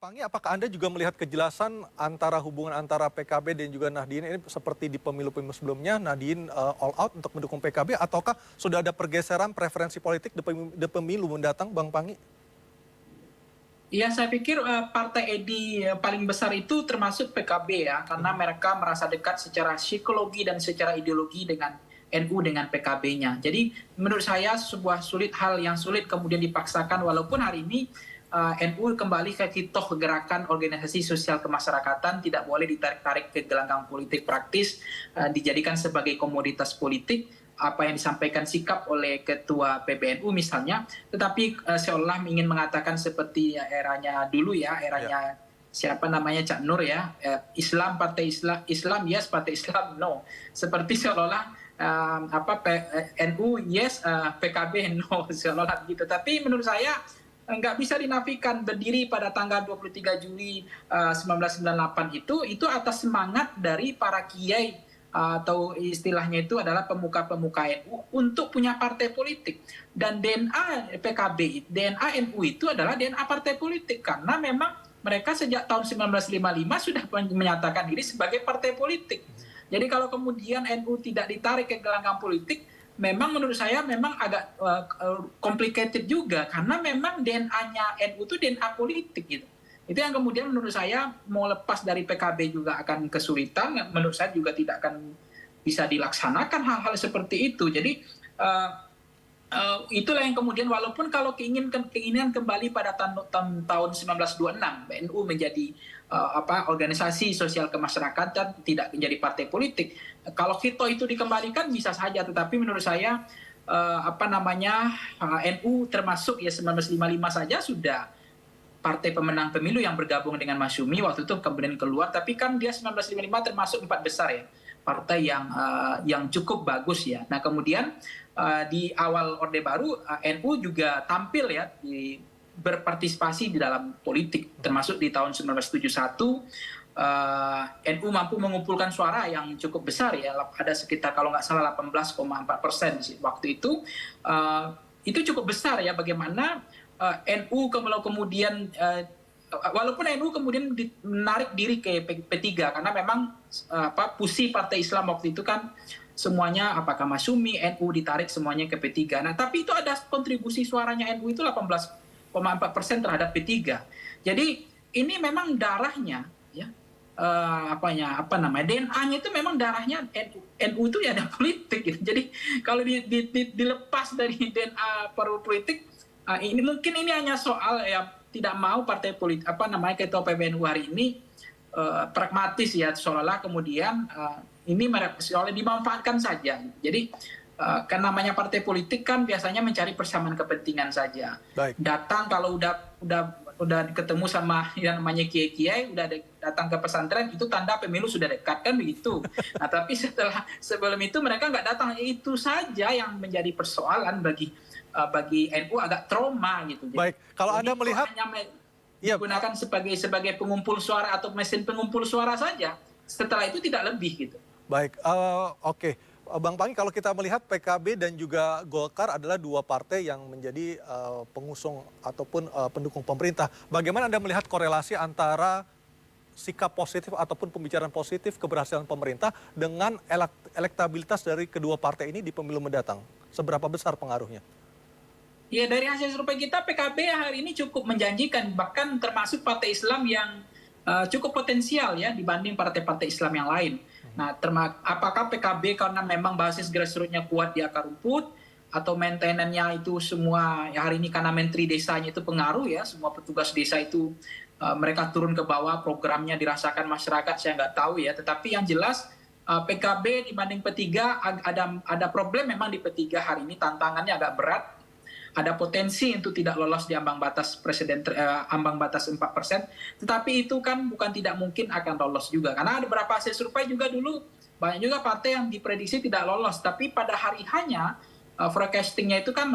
Pangi, apakah Anda juga melihat kejelasan antara hubungan antara PKB dan juga Nahdien ini seperti di pemilu-pemilu sebelumnya, Nahdien all out untuk mendukung PKB, ataukah sudah ada pergeseran preferensi politik di pemilu mendatang, Bang Pangi? Ya, saya pikir partai EDI paling besar itu termasuk PKB ya, karena mereka merasa dekat secara psikologi dan secara ideologi dengan NU dengan PKB-nya. Jadi menurut saya sebuah hal yang sulit kemudian dipaksakan walaupun hari ini NU kembali ke kitoh gerakan organisasi sosial kemasyarakatan, tidak boleh ditarik-tarik ke gelanggang politik praktis, dijadikan sebagai komoditas politik, apa yang disampaikan sikap oleh Ketua PBNU misalnya, tetapi seolah ingin mengatakan seperti eranya dulu ya, eranya siapa namanya Cak Nur ya, Islam partai Islam yes, partai Islam no, seperti seolah-olah NU yes, PKB no, seolah-olah gitu. Tapi menurut saya nggak bisa dinafikan berdiri pada tanggal 23 Juli 1998 itu atas semangat dari para kiai atau istilahnya itu adalah pemuka-pemuka NU untuk punya partai politik. Dan DNA PKB, DNA NU itu adalah DNA partai politik karena memang mereka sejak tahun 1955 sudah menyatakan diri sebagai partai politik. Jadi kalau kemudian NU tidak ditarik ke gelanggang politik, memang menurut saya memang agak complicated juga karena memang DNA-nya NU itu DNA politik gitu. Itu yang kemudian menurut saya mau lepas dari PKB juga akan kesulitan, menurut saya juga tidak akan bisa dilaksanakan hal-hal seperti itu. Jadi itulah yang kemudian walaupun kalau keinginan kembali pada tahun 1926 NU menjadi organisasi sosial kemasyarakatan, tidak menjadi partai politik. Kalau Hito itu dikembalikan bisa saja, tetapi menurut saya NU termasuk ya 1955 saja sudah partai pemenang pemilu yang bergabung dengan Mas Syumi waktu itu kemudian keluar, tapi kan dia 1955 termasuk 4 besar ya, partai yang cukup bagus ya. Nah kemudian di awal Orde Baru NU juga tampil ya berpartisipasi di dalam politik, termasuk di tahun 1971 NU mampu mengumpulkan suara yang cukup besar ya, ada sekitar kalau nggak salah 18,4% waktu itu. Itu cukup besar ya, bagaimana NU kemudian walaupun NU kemudian menarik diri ke P3 karena memang pusi partai Islam waktu itu kan semuanya apakah Masyumi, NU ditarik semuanya ke P3. Nah, tapi itu ada kontribusi suaranya NU itu 18,4% terhadap P3. Jadi ini memang darahnya ya, DNA-nya itu memang darahnya NU itu ya ada politik gitu. Jadi kalau dilepas dari DNA politik, ini mungkin ini hanya soal ya tidak mau partai politik ketua PBNU hari ini pragmatis ya, seolah-olah kemudian ini seolah dimanfaatkan saja. Jadi kan namanya partai politik kan biasanya mencari persamaan kepentingan saja. Baik. Datang kalau udah ketemu sama yang namanya kiai-kiai, udah datang ke pesantren, itu tanda pemilu sudah dekat kan begitu. Nah tapi sebelum itu mereka nggak datang, itu saja yang menjadi persoalan bagi NU, agak trauma gitu. Baik, kalau Anda melihat digunakan sebagai pengumpul suara atau mesin pengumpul suara saja, setelah itu tidak lebih gitu. Baik, oke. Bang Pangi, kalau kita melihat PKB dan juga Golkar adalah dua partai yang menjadi pengusung ataupun pendukung pemerintah. Bagaimana Anda melihat korelasi antara sikap positif ataupun pembicaraan positif keberhasilan pemerintah dengan elektabilitas dari kedua partai ini di pemilu mendatang? Seberapa besar pengaruhnya? Ya, dari hasil survei kita PKB hari ini cukup menjanjikan, bahkan termasuk partai Islam yang cukup potensial ya dibanding partai-partai Islam yang lain. Nah, apakah PKB karena memang basis grassroots-nya kuat di akar rumput, atau maintenance-nya itu semua ya hari ini karena menteri desanya itu pengaruh ya, semua petugas desa itu mereka turun ke bawah, programnya dirasakan masyarakat, saya nggak tahu ya. Tetapi yang jelas PKB dibanding P3 ada problem memang di P3 hari ini, tantangannya agak berat. Ada potensi untuk tidak lolos di ambang batas ambang batas 4%, tetapi itu kan bukan tidak mungkin akan lolos juga. Karena ada beberapa hasil survei juga dulu, banyak juga partai yang diprediksi tidak lolos, tapi pada hari hanya forecastingnya itu kan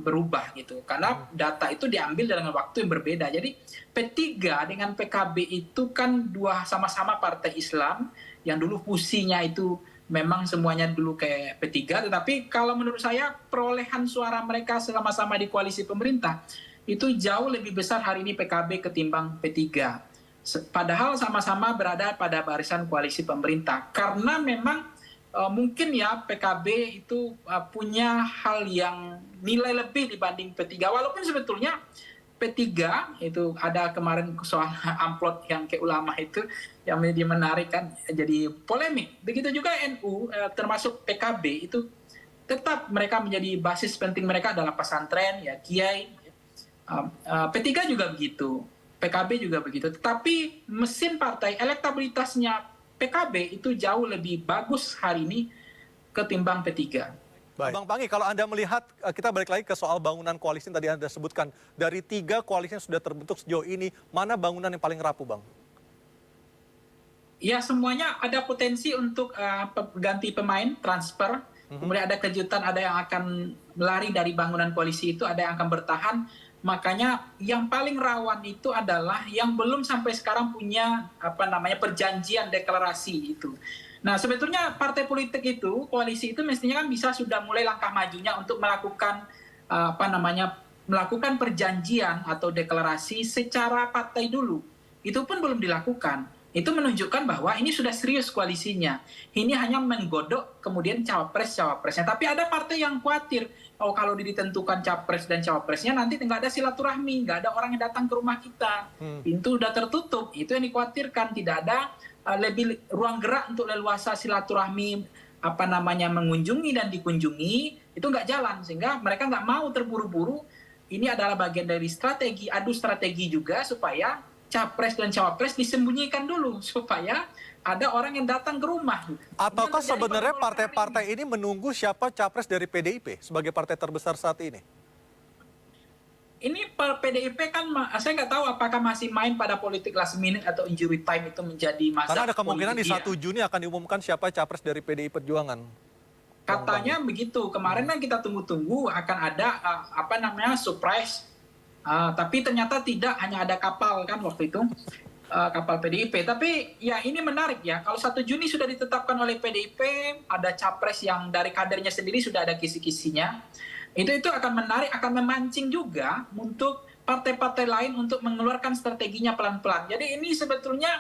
berubah gitu. Karena data itu diambil dengan waktu yang berbeda. Jadi P3 dengan PKB itu kan dua sama-sama partai Islam, yang dulu fusinya itu memang semuanya dulu kayak P3, tetapi kalau menurut saya perolehan suara mereka sama-sama di koalisi pemerintah itu jauh lebih besar hari ini PKB ketimbang P3. Padahal sama-sama berada pada barisan koalisi pemerintah. Karena memang mungkin ya PKB itu punya hal yang nilai lebih dibanding P3. Walaupun sebetulnya P3 itu ada kemarin soal amplop yang ke ulama itu yang menjadi menarik kan, jadi polemik. Begitu juga NU termasuk PKB itu tetap mereka menjadi basis penting mereka adalah pesantren, ya kiai. P3 juga begitu, PKB juga begitu. Tetapi mesin partai, elektabilitasnya PKB itu jauh lebih bagus hari ini ketimbang P3. Baik. Bang Pangi, kalau Anda melihat, kita balik lagi ke soal bangunan koalisi yang tadi Anda sebutkan. Dari 3 koalisi yang sudah terbentuk sejauh ini, mana bangunan yang paling rapuh, Bang? Ya, semuanya ada potensi untuk ganti pemain, transfer. Kemudian ada kejutan, ada yang akan lari dari bangunan koalisi itu, ada yang akan bertahan. Makanya yang paling rawan itu adalah yang belum sampai sekarang punya perjanjian deklarasi itu. Nah, sebetulnya partai politik itu, koalisi itu mestinya kan bisa sudah mulai langkah majunya untuk melakukan melakukan perjanjian atau deklarasi secara partai dulu. Itu pun belum dilakukan. Itu menunjukkan bahwa ini sudah serius koalisinya. Ini hanya menggodok kemudian cawapres-cawapresnya. Tapi ada partai yang khawatir, kalau ditentukan capres dan cawapresnya nanti nggak ada silaturahmi, nggak ada orang yang datang ke rumah kita. Pintu sudah tertutup, itu yang dikhawatirkan. Tidak ada lebih ruang gerak untuk leluasa silaturahmi, mengunjungi dan dikunjungi, itu nggak jalan. Sehingga mereka nggak mau terburu-buru. Ini adalah bagian dari strategi, adu strategi juga supaya capres dan cawapres disembunyikan dulu supaya ada orang yang datang ke rumah. Ataukah sebenarnya partai-partai ini menunggu siapa capres dari PDIP sebagai partai terbesar saat ini? Ini PDIP kan, saya nggak tahu apakah masih main pada politik last minute atau injury time itu menjadi masalah. Karena ada kemungkinan di 1 Juni akan diumumkan siapa capres dari PDI Perjuangan. Katanya begitu. Kemarin kan kita tunggu-tunggu akan ada surprise. Tapi ternyata tidak, hanya ada kapal kan waktu itu, kapal PDIP. Tapi ya ini menarik ya, kalau 1 Juni sudah ditetapkan oleh PDIP, ada capres yang dari kadernya sendiri sudah ada kisi-kisinya, itu akan menarik, akan memancing juga untuk partai-partai lain untuk mengeluarkan strateginya pelan-pelan. Jadi ini sebetulnya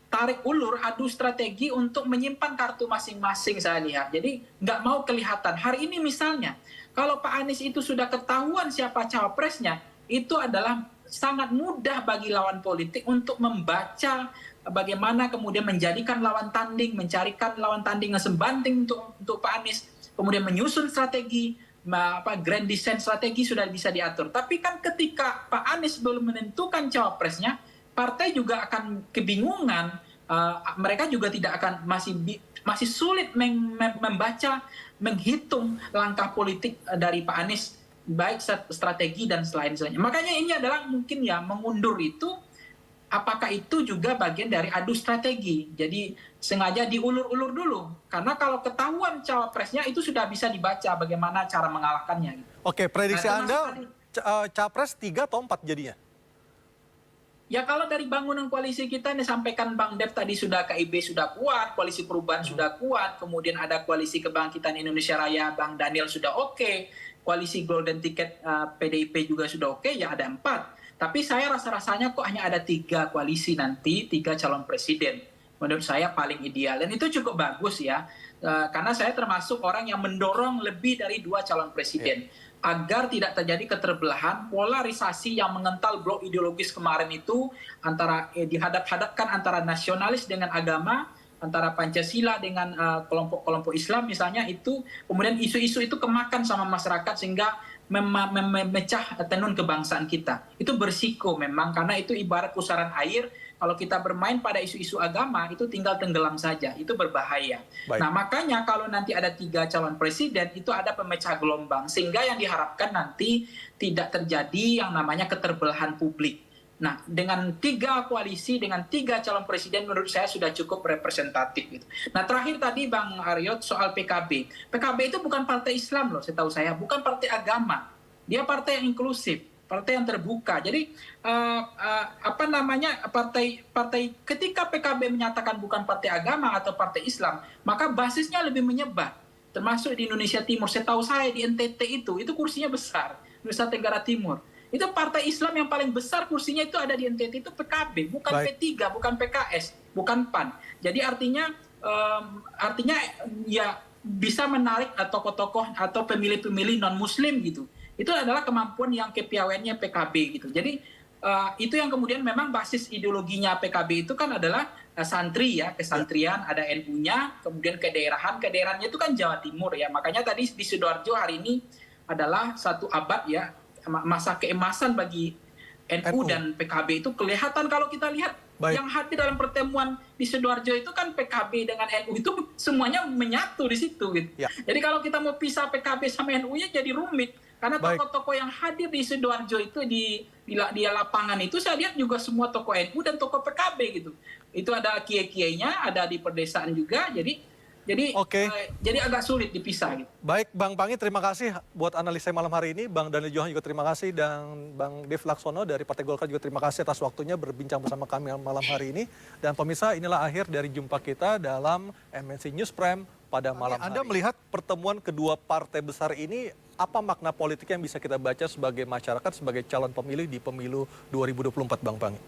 tarik ulur, adu strategi untuk menyimpan kartu masing-masing saya lihat. Jadi nggak mau kelihatan. Hari ini misalnya, kalau Pak Anies itu sudah ketahuan siapa cawapresnya, itu adalah sangat mudah bagi lawan politik untuk membaca bagaimana kemudian menjadikan lawan tanding, mencarikan lawan tanding yang sebanding untuk Pak Anies, kemudian menyusun strategi, grand design strategi sudah bisa diatur. Tapi kan ketika Pak Anies belum menentukan cawapresnya, partai juga akan kebingungan, mereka juga tidak akan masih sulit membaca, menghitung langkah politik dari Pak Anies, baik strategi dan selain-selainnya. Makanya ini adalah mungkin ya mengundur itu, apakah itu juga bagian dari adu strategi. Jadi sengaja diulur-ulur dulu. Karena kalau ketahuan cawapresnya itu sudah bisa dibaca bagaimana cara mengalahkannya. Oke, prediksi Anda capres 3 atau 4 jadinya? Ya kalau dari bangunan koalisi kita yang disampaikan Bang Dev tadi, sudah KIB sudah kuat, koalisi perubahan sudah kuat, kemudian ada koalisi kebangkitan Indonesia Raya, Bang Daniel sudah oke, koalisi Golden Ticket PDIP juga sudah oke, ya ada 4. Tapi saya rasa-rasanya kok hanya ada 3 koalisi nanti, 3 calon presiden. Menurut saya paling ideal. Dan itu cukup bagus ya, karena saya termasuk orang yang mendorong lebih dari 2 calon presiden. Agar tidak terjadi keterbelahan, polarisasi yang mengental blok ideologis kemarin itu, antara dihadap-hadapkan antara nasionalis dengan agama, antara Pancasila dengan kelompok-kelompok Islam misalnya, itu kemudian isu-isu itu kemakan sama masyarakat sehingga memecah tenun kebangsaan kita. Itu bersiko memang, karena itu ibarat pusaran air. Kalau kita bermain pada isu-isu agama, itu tinggal tenggelam saja. Itu berbahaya. Baik. Nah makanya kalau nanti ada 3 calon presiden, itu ada pemecah gelombang. Sehingga yang diharapkan nanti tidak terjadi yang namanya keterbelahan publik. Nah dengan 3 koalisi, dengan 3 calon presiden, menurut saya sudah cukup representatif. Gitu. Nah terakhir tadi Bang Aryo soal PKB. PKB itu bukan partai Islam loh, setahu saya. Bukan partai agama. Dia partai yang inklusif. Partai yang terbuka. Jadi partai ketika PKB menyatakan bukan partai agama atau partai Islam, maka basisnya lebih menyebar. Termasuk di Indonesia Timur. Setahu saya di NTT itu kursinya besar, Nusa Tenggara Timur. Itu partai Islam yang paling besar kursinya itu ada di NTT itu PKB, bukan Baik. P3, bukan PKS, bukan PAN. Jadi artinya ya bisa menarik tokoh-tokoh atau pemilih-pemilih non-Muslim gitu. Itu adalah kemampuan yang kepiawaiannya PKB gitu. Jadi itu yang kemudian memang basis ideologinya PKB itu kan adalah santri ya, kesantrian, ada NU-nya, kemudian kedaerahannya itu kan Jawa Timur ya. Makanya tadi di Sidoarjo hari ini adalah satu abad ya, masa keemasan bagi NU dan PKB itu kelihatan kalau kita lihat. Baik. Yang hadir dalam pertemuan di Sidoarjo itu kan PKB dengan NU itu semuanya menyatu di situ gitu. Ya. Jadi kalau kita mau pisah PKB sama NU-nya jadi rumit. Karena tokoh-tokoh yang hadir di Sidoarjo itu di lapangan itu saya lihat juga semua tokoh NU dan tokoh PKB gitu. Itu ada kiai-kiainya, ada di pedesaan juga. Jadi agak sulit dipisah gitu. Baik, Bang Pangi, terima kasih buat analisa malam hari ini. Bang Daniel Johan juga terima kasih, dan Bang Dev Laksono dari Partai Golkar juga terima kasih atas waktunya berbincang bersama kami malam hari ini. Dan pemirsa, inilah akhir dari jumpa kita dalam MNC News Prime pada malam hari. Anda melihat pertemuan kedua partai besar ini, apa makna politik yang bisa kita baca sebagai masyarakat, sebagai calon pemilih di pemilu 2024, Bang Pangi?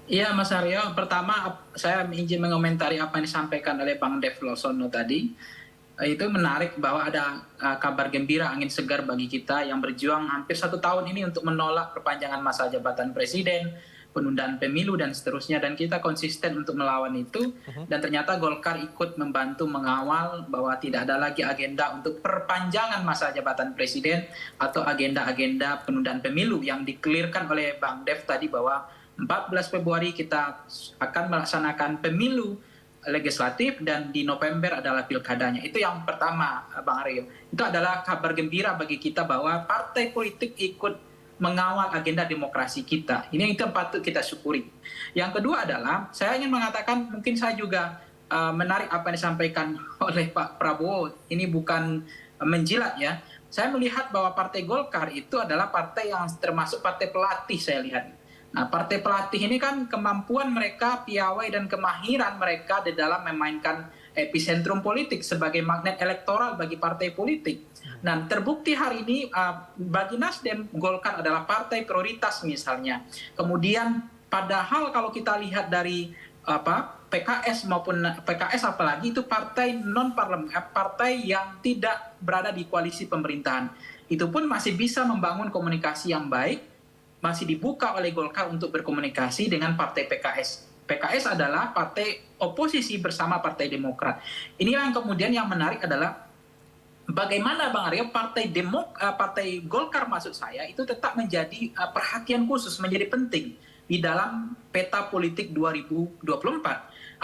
Iya Mas Aryo, pertama saya izin mengomentari apa yang disampaikan oleh Bang Dev Laksono tadi. Itu menarik bahwa ada kabar gembira, angin segar bagi kita yang berjuang hampir 1 tahun ini untuk menolak perpanjangan masa jabatan presiden, penundaan pemilu dan seterusnya, dan kita konsisten untuk melawan itu. Dan ternyata Golkar ikut membantu mengawal bahwa tidak ada lagi agenda untuk perpanjangan masa jabatan presiden atau agenda-agenda penundaan pemilu yang dikelirkan oleh Bang Dev tadi, bahwa 14 Februari kita akan melaksanakan pemilu legislatif dan di November adalah pilkadanya. Itu yang pertama, Bang Aryo. Itu adalah kabar gembira bagi kita bahwa partai politik ikut mengawal agenda demokrasi kita. Ini yang patut kita syukuri. Yang kedua adalah, saya ingin mengatakan, mungkin saya juga menarik apa yang disampaikan oleh Pak Prabowo. Ini bukan menjilat ya. Saya melihat bahwa Partai Golkar itu adalah partai yang termasuk partai pelatih, saya lihat. Nah, partai pelatih ini kan kemampuan mereka, piawai dan kemahiran mereka di dalam memainkan epicentrum politik sebagai magnet elektoral bagi partai politik. Dan terbukti hari ini bagi Nasdem, Golkar adalah partai prioritas misalnya. Kemudian padahal kalau kita lihat dari PKS maupun PKS apalagi itu partai non parlemen, partai yang tidak berada di koalisi pemerintahan. Itu pun masih bisa membangun komunikasi yang baik, masih dibuka oleh Golkar untuk berkomunikasi dengan partai PKS. PKS adalah partai oposisi bersama Partai Demokrat. Inilah yang kemudian yang menarik adalah bagaimana Bang Aryo partai Golkar maksud saya itu tetap menjadi perhatian khusus, menjadi penting di dalam peta politik 2024.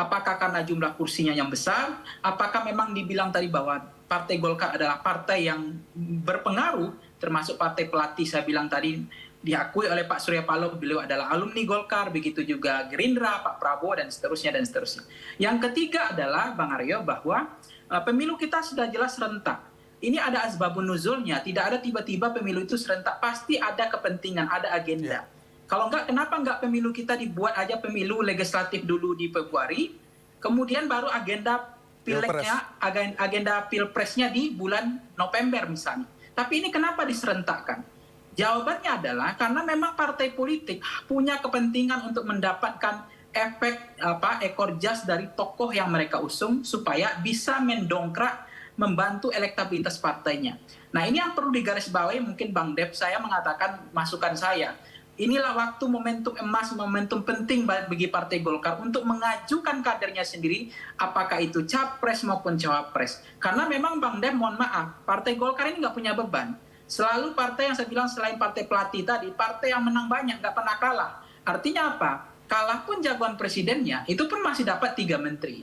Apakah karena jumlah kursinya yang besar? Apakah memang dibilang tadi bahwa Partai Golkar adalah partai yang berpengaruh, termasuk partai pelatih saya bilang tadi, diakui oleh Pak Surya Paloh, beliau adalah alumni Golkar, begitu juga Gerindra, Pak Prabowo, dan seterusnya, dan seterusnya. Yang ketiga adalah, Bang Aryo, bahwa pemilu kita sudah jelas serentak. Ini ada asbabun nuzulnya, tidak ada tiba-tiba pemilu itu serentak, pasti ada kepentingan, ada agenda. Kalau enggak, kenapa enggak pemilu kita dibuat aja pemilu legislatif dulu di Februari, kemudian baru agenda pileknya, agenda pilpresnya di bulan November misalnya. Tapi ini kenapa diserentakkan? Jawabannya adalah karena memang partai politik punya kepentingan untuk mendapatkan efek ekor jas dari tokoh yang mereka usung supaya bisa mendongkrak, membantu elektabilitas partainya. Nah, ini yang perlu digarisbawahi, mungkin Bang Dev, saya mengatakan masukan saya. Inilah waktu momentum emas, momentum penting bagi Partai Golkar untuk mengajukan kadernya sendiri, apakah itu capres maupun cawapres. Karena memang Bang Dev, mohon maaf, Partai Golkar ini nggak punya beban. Selalu partai yang saya bilang selain partai pelatih tadi, partai yang menang banyak, nggak pernah kalah. Artinya apa? Kalah pun jagoan presidennya, itu pun masih dapat 3 menteri.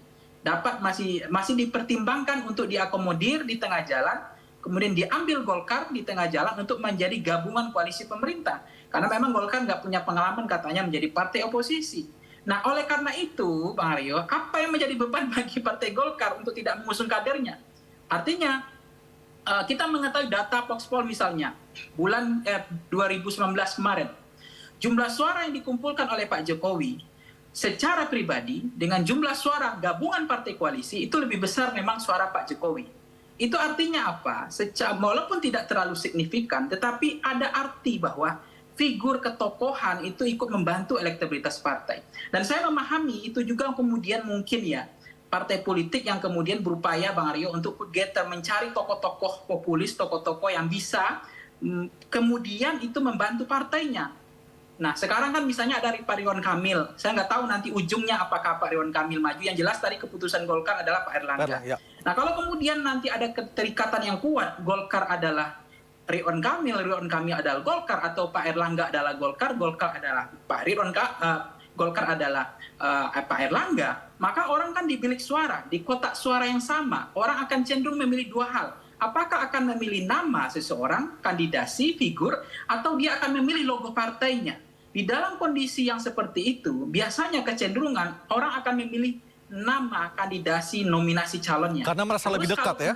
Masih dipertimbangkan untuk diakomodir di tengah jalan, kemudian diambil Golkar di tengah jalan untuk menjadi gabungan koalisi pemerintah. Karena memang Golkar nggak punya pengalaman katanya menjadi partai oposisi. Nah, oleh karena itu, Bang Aryo, apa yang menjadi beban bagi Partai Golkar untuk tidak mengusung kadernya? Artinya, kita mengetahui data Voxpol misalnya, bulan 2019 kemarin, jumlah suara yang dikumpulkan oleh Pak Jokowi secara pribadi dengan jumlah suara gabungan partai koalisi itu lebih besar memang suara Pak Jokowi. Itu artinya apa? Walaupun tidak terlalu signifikan, tetapi ada arti bahwa figur ketokohan itu ikut membantu elektabilitas partai. Dan saya memahami itu juga kemudian mungkin ya, partai politik yang kemudian berupaya, Bang Aryo, untuk together mencari tokoh-tokoh populis, tokoh-tokoh yang bisa kemudian itu membantu partainya. Nah, sekarang kan misalnya ada Pak Ridwan Kamil. Saya nggak tahu nanti ujungnya apakah Pak Ridwan Kamil maju. Yang jelas tadi keputusan Golkar adalah Pak Erlangga. Ya. Nah, kalau kemudian nanti ada keterikatan yang kuat, Golkar adalah Ridwan Kamil adalah Golkar, atau Pak Erlangga adalah Golkar adalah Pak Golkar adalah Pak Erlangga, maka orang kan di bilik suara, di kotak suara yang sama, orang akan cenderung memilih dua hal. Apakah akan memilih nama seseorang, kandidasi, figur, atau dia akan memilih logo partainya. Di dalam kondisi yang seperti itu, biasanya kecenderungan orang akan memilih nama, kandidasi, nominasi calonnya. Karena merasa lebih dekat ya?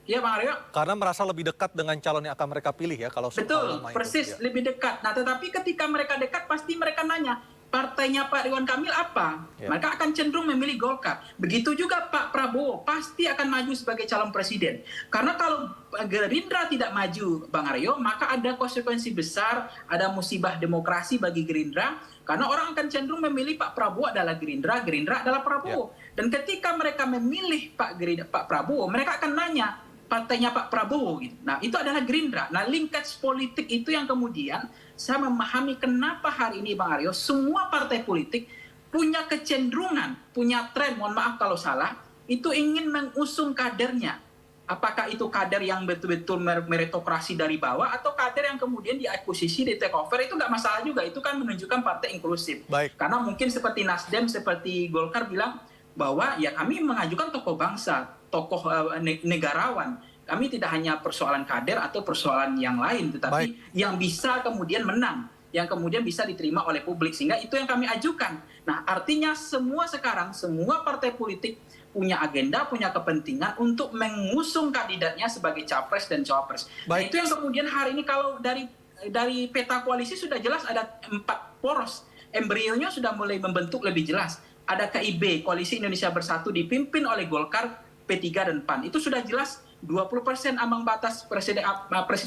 Iya, Bang Aryo. Karena merasa lebih dekat dengan calon yang akan mereka pilih ya kalau soal Betul, nama persis, itu. Ya. lebih dekat. Nah, tetapi ketika mereka dekat, pasti mereka nanya, partainya Pak Ridwan Kamil apa? Ya. Mereka akan cenderung memilih Golkar. Begitu juga Pak Prabowo, pasti akan maju sebagai calon presiden. Karena kalau Gerindra tidak maju, Bang Aryo, maka ada konsekuensi besar, ada musibah demokrasi bagi Gerindra, karena orang akan cenderung memilih Pak Prabowo adalah Gerindra, Gerindra adalah Prabowo. Ya. Dan ketika mereka memilih Pak Prabowo, mereka akan nanya, partainya Pak Prabowo gitu. Nah, itu adalah Gerindra. Nah, linkage politik itu yang kemudian saya memahami kenapa hari ini, Bang Aryo, semua partai politik punya kecenderungan, punya tren, mohon maaf kalau salah, itu ingin mengusung kadernya. Apakah itu kader yang betul-betul meritokrasi dari bawah, atau kader yang kemudian diakuisisi, di take over, itu nggak masalah juga. Itu kan menunjukkan partai inklusif. Baik. Karena mungkin seperti Nasdem, seperti Golkar bilang, bahwa ya kami mengajukan tokoh bangsa, tokoh negarawan. Kami tidak hanya persoalan kader atau persoalan yang lain, tetapi yang bisa kemudian menang, yang kemudian bisa diterima oleh publik, sehingga itu yang kami ajukan. Nah, artinya semua partai politik punya agenda, punya kepentingan untuk mengusung kandidatnya sebagai capres dan cawapres. Nah, itu yang kemudian hari ini kalau dari peta koalisi sudah jelas ada 4 poros, embrionya sudah mulai membentuk lebih jelas. Ada KIB, Koalisi Indonesia Bersatu, dipimpin oleh Golkar, P3 dan PAN. Itu sudah jelas 20% ambang batas presiden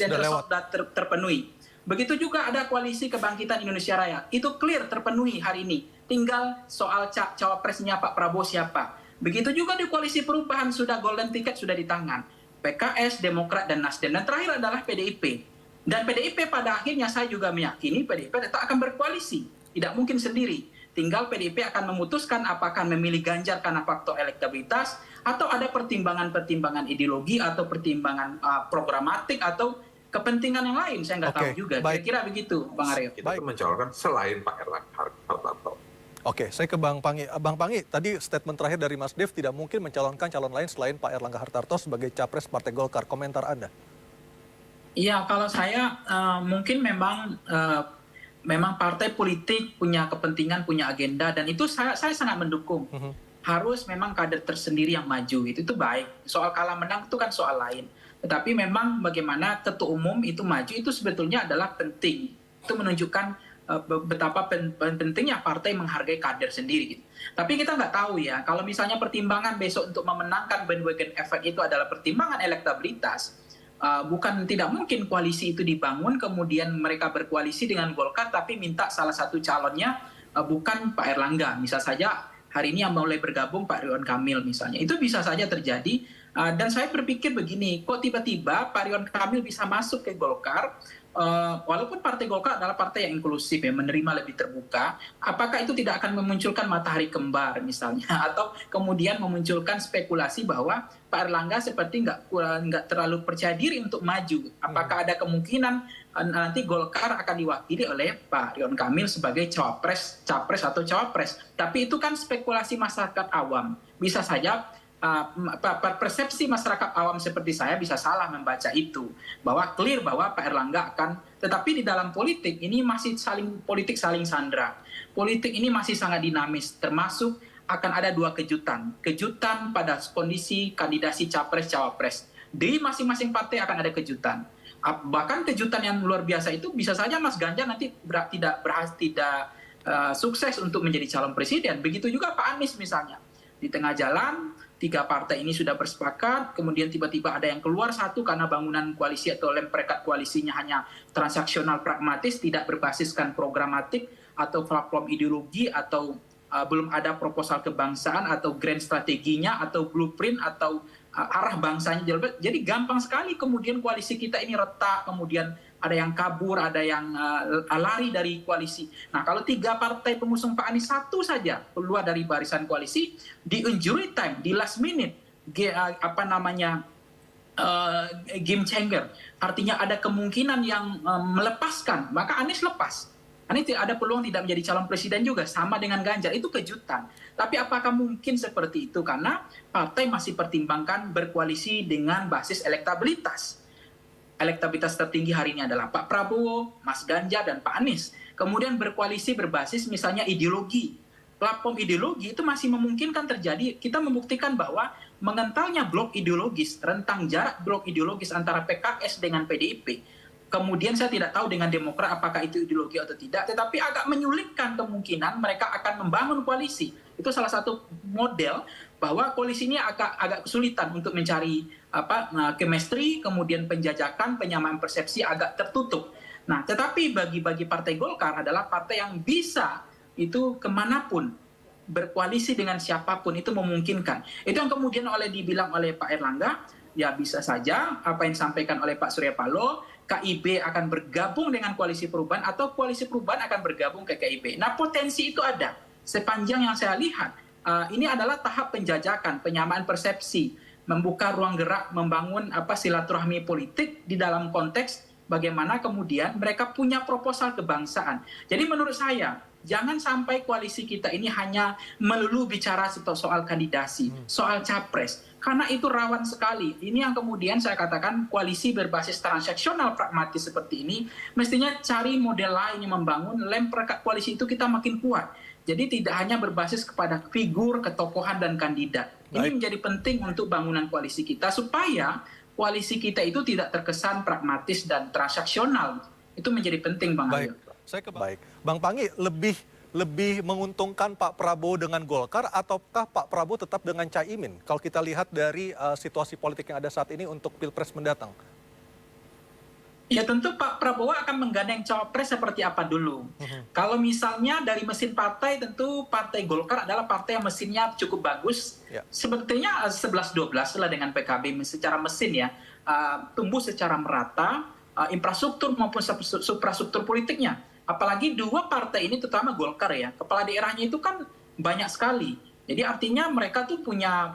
sudah terpenuhi. Begitu juga ada Koalisi Kebangkitan Indonesia Raya. Itu clear, terpenuhi hari ini. Tinggal soal cawapresnya Pak Prabowo siapa. Begitu juga di Koalisi Perubahan, sudah golden ticket, sudah di tangan. PKS, Demokrat, dan Nasdem. Dan terakhir adalah PDIP. Dan PDIP pada akhirnya saya juga meyakini PDIP tetap akan berkoalisi. Tidak mungkin sendiri. Tinggal PDIP akan memutuskan apakah memilih Ganjar karena faktor elektabilitas, atau ada pertimbangan-pertimbangan ideologi, atau pertimbangan programatik, atau kepentingan yang lain. Saya nggak tahu juga. Kira-kira begitu, Bang Aryo. Kita mencalonkan selain Pak Erlangga Hartarto. Oke, saya ke Bang Panggi. Bang Panggi, tadi statement terakhir dari Mas Dev tidak mungkin mencalonkan calon lain selain Pak Erlangga Hartarto sebagai capres Partai Golkar. Komentar Anda? Iya, kalau saya mungkin memang partai politik punya kepentingan, punya agenda, dan itu saya sangat mendukung. Harus memang kader tersendiri yang maju, itu baik. Soal kalah menang itu kan soal lain. Tetapi memang bagaimana ketua umum itu maju, itu sebetulnya adalah penting. Itu menunjukkan betapa pentingnya partai menghargai kader sendiri. Gitu. Tapi kita nggak tahu ya, kalau misalnya pertimbangan besok untuk memenangkan bandwagon effect itu adalah pertimbangan elektabilitas, bukan tidak mungkin koalisi itu dibangun, kemudian mereka berkoalisi dengan Golkar, tapi minta salah satu calonnya bukan Pak Erlangga. Misal saja hari ini yang mulai bergabung Pak Ridwan Kamil misalnya. Itu bisa saja terjadi. Dan saya berpikir begini, kok tiba-tiba Pak Ridwan Kamil bisa masuk ke Golkar, walaupun Partai Golkar adalah partai yang inklusif, ya, menerima lebih terbuka, apakah itu tidak akan memunculkan matahari kembar misalnya, atau kemudian memunculkan spekulasi bahwa Pak Erlangga seperti nggak terlalu percaya diri untuk maju. Apakah ada kemungkinan nanti Golkar akan diwakili oleh Pak Ridwan Kamil sebagai capres atau cawapres? Tapi itu kan spekulasi masyarakat awam. Bisa saja persepsi masyarakat awam seperti saya bisa salah membaca itu, bahwa clear bahwa Pak Erlangga akan, tetapi di dalam politik ini masih saling sandra. Politik ini masih sangat dinamis, termasuk akan ada 2 kejutan pada kondisi kandidasi capres cawapres. Di masing-masing partai akan ada kejutan. Bahkan kejutan yang luar biasa itu bisa saja Mas Ganjar nanti tidak sukses untuk menjadi calon presiden. Begitu juga Pak Anies misalnya. Di tengah jalan tiga partai ini sudah bersepakat, kemudian tiba-tiba ada yang keluar satu karena bangunan koalisi atau lem perekat koalisinya hanya transaksional pragmatis, tidak berbasiskan programatik atau platform ideologi atau belum ada proposal kebangsaan atau grand strateginya atau blueprint atau arah bangsanya. Jadi gampang sekali kemudian koalisi kita ini retak, kemudian ada yang kabur, ada yang lari dari koalisi. Nah, kalau tiga partai pengusung Pak Anies satu saja keluar dari barisan koalisi di injury time, di last minute, game changer. Artinya ada kemungkinan yang melepaskan, maka Anies lepas. Anies ada peluang tidak menjadi calon presiden juga, sama dengan Ganjar. Itu kejutan. Tapi apakah mungkin seperti itu? Karena partai masih pertimbangkan berkoalisi dengan basis elektabilitas. Elektabilitas tertinggi hari ini adalah Pak Prabowo, Mas Ganjar, dan Pak Anies. Kemudian berkoalisi berbasis misalnya ideologi. Platform ideologi itu masih memungkinkan terjadi. Kita membuktikan bahwa mengentalnya blok ideologis, rentang jarak blok ideologis antara PKS dengan PDIP. Kemudian saya tidak tahu dengan Demokrat apakah itu ideologi atau tidak, tetapi agak menyulitkan kemungkinan mereka akan membangun koalisi. Itu salah satu model bahwa koalisi ini agak kesulitan untuk mencari chemistry, kemudian penjajakan, penyamaan persepsi agak tertutup. Nah, tetapi bagi Partai Golkar adalah partai yang bisa itu kemanapun berkoalisi dengan siapapun itu memungkinkan. Itu yang kemudian dibilang oleh Pak Erlangga, ya bisa saja apa yang disampaikan oleh Pak Surya Paloh, KIB akan bergabung dengan koalisi perubahan atau koalisi perubahan akan bergabung ke KIB. Nah, potensi itu ada. Sepanjang yang saya lihat, ini adalah tahap penjajakan, penyamaan persepsi, membuka ruang gerak, membangun silaturahmi politik di dalam konteks bagaimana kemudian mereka punya proposal kebangsaan. Jadi menurut saya, jangan sampai koalisi kita ini hanya melulu bicara soal kandidasi, soal capres. Karena itu rawan sekali. Ini yang kemudian saya katakan koalisi berbasis transaksional pragmatis seperti ini, mestinya cari model lain yang membangun lem perekat koalisi itu kita makin kuat. Jadi tidak hanya berbasis kepada figur, ketokohan, dan kandidat. Ini menjadi penting untuk bangunan koalisi kita supaya koalisi kita itu tidak terkesan pragmatis dan transaksional. Itu menjadi penting, Bang Aryo. Saya ke Bang Panggi, lebih menguntungkan Pak Prabowo dengan Golkar ataukah Pak Prabowo tetap dengan Caimin? Kalau kita lihat dari situasi politik yang ada saat ini untuk Pilpres mendatang. Ya tentu Pak Prabowo akan menggandeng cawapres seperti apa dulu. Kalau misalnya dari mesin partai, tentu Partai Golkar adalah partai yang mesinnya cukup bagus. Ya. Sebetulnya 11-12 lah dengan PKB secara mesin ya. Tumbuh secara merata, infrastruktur maupun suprastruktur politiknya. Apalagi dua partai ini terutama Golkar ya, kepala daerahnya itu kan banyak sekali. Jadi artinya mereka tuh punya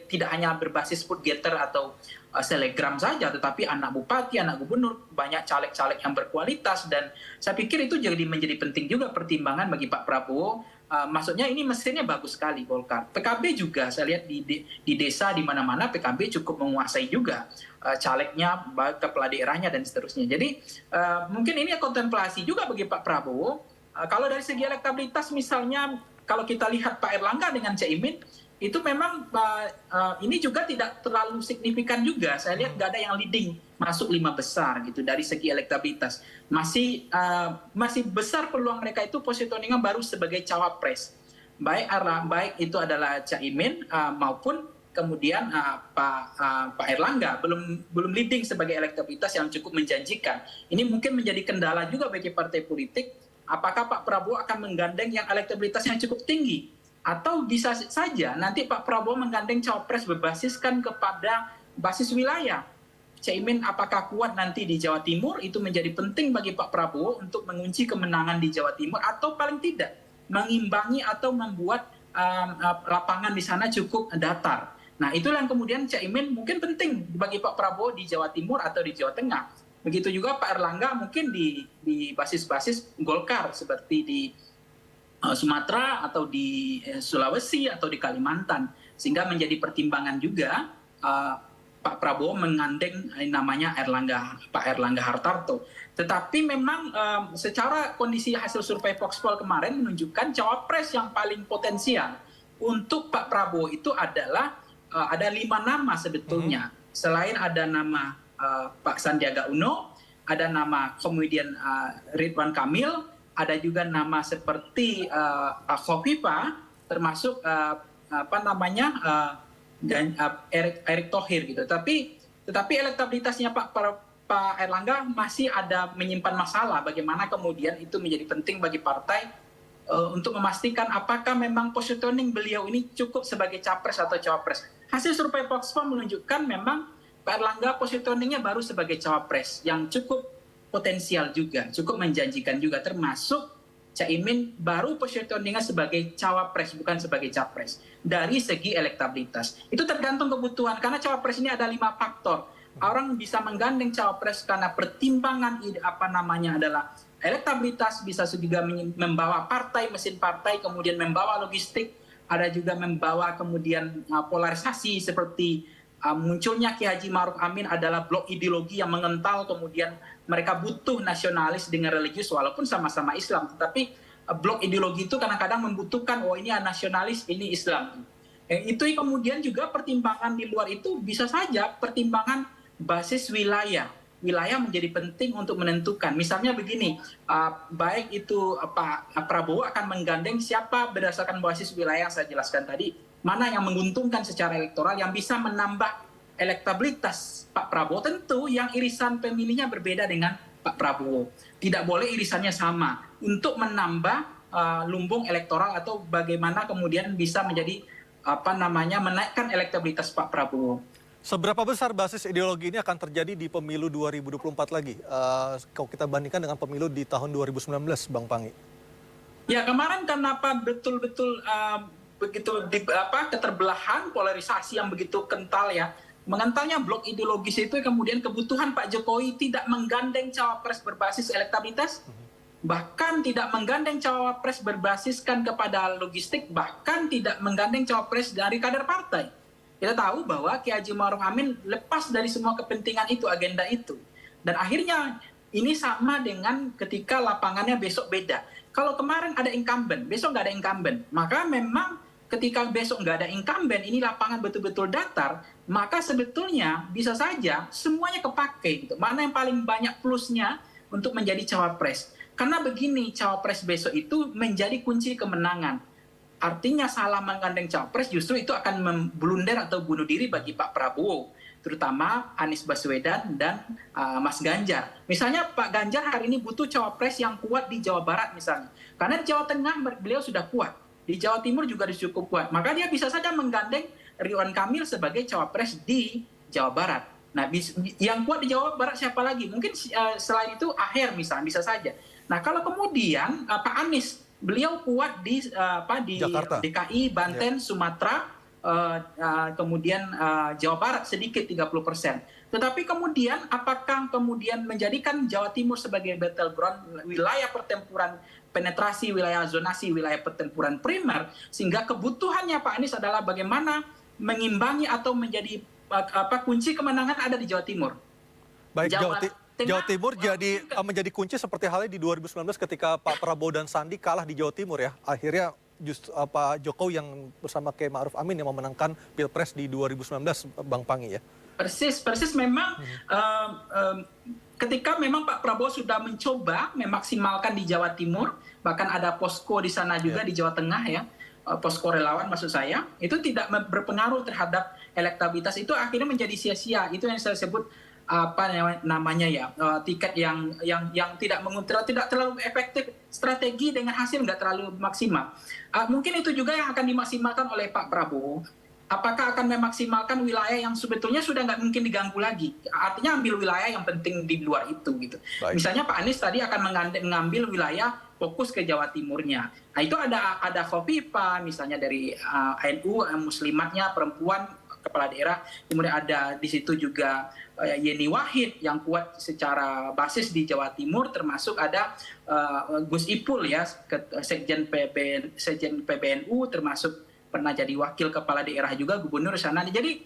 tidak hanya berbasis food getter atau selegram saja, tetapi anak bupati, anak gubernur, banyak caleg-caleg yang berkualitas. Dan saya pikir itu menjadi penting juga pertimbangan bagi Pak Prabowo. Maksudnya ini mesinnya bagus sekali Golkar. PKB juga saya lihat di desa di mana-mana PKB cukup menguasai juga calegnya, kepala daerahnya dan seterusnya. Jadi mungkin ini kontemplasi juga bagi Pak Prabowo. Kalau dari segi elektabilitas misalnya kalau kita lihat Pak Erlangga dengan Caimin itu memang ini juga tidak terlalu signifikan juga. Saya lihat nggak ada yang leading masuk 5 besar gitu dari segi elektabilitas. Masih besar peluang mereka itu positioningnya baru sebagai cawapres. Baik itu adalah Caimin maupun kemudian Pak Erlangga belum leading sebagai elektabilitas yang cukup menjanjikan. Ini mungkin menjadi kendala juga bagi partai politik. Apakah Pak Prabowo akan menggandeng yang elektabilitasnya cukup tinggi? Atau bisa saja nanti Pak Prabowo menggandeng cawapres berbasiskan kepada basis wilayah. Caimin apakah kuat nanti di Jawa Timur, itu menjadi penting bagi Pak Prabowo untuk mengunci kemenangan di Jawa Timur, atau paling tidak mengimbangi atau membuat lapangan di sana cukup datar. Nah itulah yang kemudian Caimin mungkin penting bagi Pak Prabowo di Jawa Timur atau di Jawa Tengah. Begitu juga Pak Erlangga mungkin di basis-basis Golkar seperti di Sumatera atau di Sulawesi atau di Kalimantan, sehingga menjadi pertimbangan juga Pak Prabowo menggandeng namanya Pak Erlangga Hartarto. Tetapi memang secara kondisi hasil survei Foxpol kemarin menunjukkan cawapres yang paling potensial untuk Pak Prabowo itu adalah ada 5 nama sebetulnya. Selain ada nama Pak Sandiaga Uno, ada nama kemudian Ridwan Kamil, ada juga nama seperti Khofifah, termasuk dan Erick Thohir gitu. Tetapi elektabilitasnya Pak Erlangga masih ada menyimpan masalah. Bagaimana kemudian itu menjadi penting bagi partai untuk memastikan apakah memang positioning beliau ini cukup sebagai capres atau cawapres. Hasil survei Voxpop menunjukkan memang Pak Erlangga positioningnya baru sebagai cawapres yang cukup potensial juga, cukup menjanjikan juga, termasuk Caimin baru positioningnya sebagai cawapres bukan sebagai capres dari segi elektabilitas. Itu tergantung kebutuhan karena cawapres ini ada 5 faktor. Orang bisa menggandeng cawapres karena pertimbangan adalah elektabilitas, bisa juga membawa partai, mesin partai, kemudian membawa logistik, ada juga membawa kemudian polarisasi seperti munculnya Ki Haji Ma'ruf Amin adalah blok ideologi yang mengental, kemudian mereka butuh nasionalis dengan religius walaupun sama-sama Islam, tetapi blok ideologi itu kadang-kadang membutuhkan ini nasionalis, ini Islam. Itu kemudian juga pertimbangan di luar itu bisa saja pertimbangan basis wilayah. Wilayah menjadi penting untuk menentukan. Misalnya begini, baik itu Pak Prabowo akan menggandeng siapa berdasarkan basis wilayah yang saya jelaskan tadi, mana yang menguntungkan secara elektoral yang bisa menambah elektabilitas Pak Prabowo. Tentu yang irisan pemilihnya berbeda dengan Pak Prabowo. Tidak boleh irisannya sama untuk menambah lumbung elektoral atau bagaimana kemudian bisa menjadi menaikkan elektabilitas Pak Prabowo. Seberapa besar basis ideologi ini akan terjadi di pemilu 2024 lagi? Kalau kita bandingkan dengan pemilu di tahun 2019, Bang Panggi. Ya, kemarin kenapa betul-betul begitu keterbelahan, polarisasi yang begitu kental ya. Mengentalnya blok ideologis itu kemudian kebutuhan Pak Jokowi tidak menggandeng cawapres berbasis elektabilitas, bahkan tidak menggandeng cawapres berbasiskan kepada logistik, bahkan tidak menggandeng cawapres dari kader partai. Kita tahu bahwa Ki Haji Ma'ruf Amin lepas dari semua kepentingan itu, agenda itu. Dan akhirnya ini sama dengan ketika lapangannya besok beda. Kalau kemarin ada incumbent, besok nggak ada incumbent, maka memang ketika besok nggak ada incumbent, ini lapangan betul-betul datar, maka sebetulnya bisa saja semuanya kepake. Gitu. Mana yang paling banyak plusnya untuk menjadi cawapres. Karena begini, cawapres besok itu menjadi kunci kemenangan. Artinya salah menggandeng cawapres justru itu akan memblunder atau bunuh diri bagi Pak Prabowo. Terutama Anies Baswedan dan Mas Ganjar. Misalnya Pak Ganjar hari ini butuh cawapres yang kuat di Jawa Barat misalnya. Karena di Jawa Tengah beliau sudah kuat. Di Jawa Timur juga cukup kuat. Maka dia bisa saja menggandeng Ridwan Kamil sebagai cawapres di Jawa Barat. Nah, yang kuat di Jawa Barat siapa lagi? Mungkin selain itu Aher misalnya, bisa saja. Nah, kalau kemudian Pak Anies, beliau kuat di Jakarta, DKI, Banten, Sumatera, kemudian Jawa Barat sedikit 30%. Tetapi kemudian apakah kemudian menjadikan Jawa Timur sebagai battleground, wilayah pertempuran penetrasi, wilayah zonasi, wilayah pertempuran primer, sehingga kebutuhannya Pak Anies adalah bagaimana mengimbangi atau menjadi kunci kemenangan ada di Jawa Timur. Baik, Jawa Timur jadi menjadi kunci seperti halnya di 2019 ketika Pak Prabowo dan Sandi kalah di Jawa Timur ya. Akhirnya justru Pak Jokowi yang bersama Kiai Ma'ruf Amin yang memenangkan Pilpres di 2019, Bang Panggi ya. Persis memang ketika memang Pak Prabowo sudah mencoba memaksimalkan di Jawa Timur, bahkan ada posko di sana juga di Jawa Tengah ya, posko relawan maksud saya, itu tidak berpengaruh terhadap elektabilitas, itu akhirnya menjadi sia-sia. Itu yang saya sebut tiket yang tidak terlalu efektif, strategi dengan hasil nggak terlalu maksimal. Mungkin itu juga yang akan dimaksimalkan oleh Pak Prabowo. Apakah akan memaksimalkan wilayah yang sebetulnya sudah nggak mungkin diganggu lagi? Artinya ambil wilayah yang penting di luar itu gitu. Baik. Misalnya Pak Anies tadi akan mengambil wilayah fokus ke Jawa Timurnya. Nah itu ada Khofifah misalnya dari NU, muslimatnya, perempuan, kepala daerah. Kemudian ada di situ juga Yeni Wahid yang kuat secara basis di Jawa Timur, termasuk ada Gus Ipul ya, Sekjen PBNU, termasuk pernah jadi wakil kepala daerah juga, gubernur sana. Jadi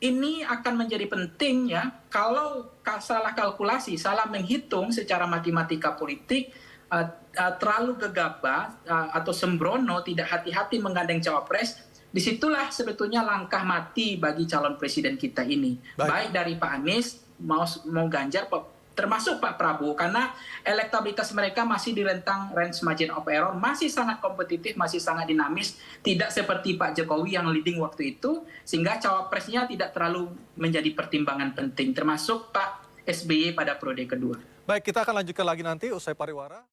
ini akan menjadi penting ya, kalau salah kalkulasi, salah menghitung secara matematika politik, terlalu gegabah atau sembrono, tidak hati-hati menggandeng cawapres, disitulah sebetulnya langkah mati bagi calon presiden kita ini. Baik dari Pak Anies, mau Ganjar, termasuk Pak Prabowo, karena elektabilitas mereka masih di rentang range margin of error, masih sangat kompetitif, masih sangat dinamis, tidak seperti Pak Jokowi yang leading waktu itu, sehingga cawapresnya tidak terlalu menjadi pertimbangan penting, termasuk Pak SBY pada periode kedua. Baik, kita akan lanjutkan lagi nanti usai pariwara.